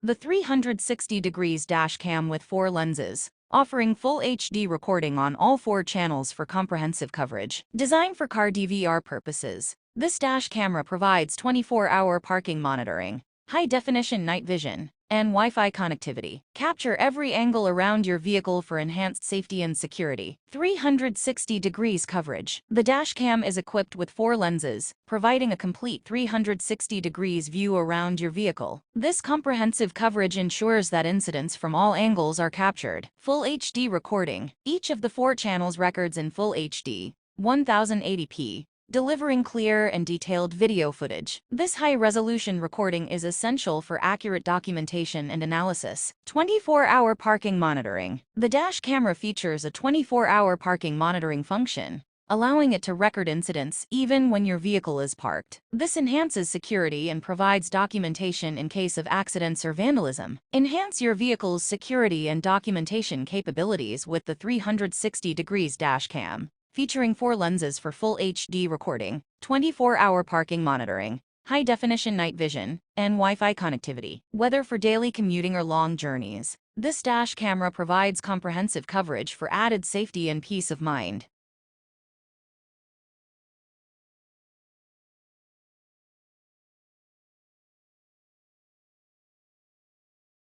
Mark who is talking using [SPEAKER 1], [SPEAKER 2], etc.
[SPEAKER 1] The 360 degrees dash cam with 4 lenses, offering full HD recording on all 4 channels for comprehensive coverage. Designed for car DVR purposes, this dash camera provides 24-hour parking monitoring, high-definition night vision, and Wi-Fi connectivity. Capture every angle around your vehicle for enhanced safety and security. 360 degrees coverage. The dash cam is equipped with 4 lenses, providing a complete 360 degrees view around your vehicle. This comprehensive coverage ensures that incidents from all angles are captured. Full HD recording. Each of the 4 channels records in full HD, 1080p, delivering clear and detailed video footage. This high-resolution recording is essential for accurate documentation and analysis. 24-hour parking monitoring. The dash camera features a 24-hour parking monitoring function, allowing it to record incidents even when your vehicle is parked. This enhances security and provides documentation in case of accidents or vandalism. Enhance your vehicle's security and documentation capabilities with the 360 degrees dash cam, featuring 4 lenses for full HD recording, 24-hour parking monitoring, high-definition night vision, and Wi-Fi connectivity. Whether for daily commuting or long journeys, this dash camera provides comprehensive coverage for added safety and peace of mind.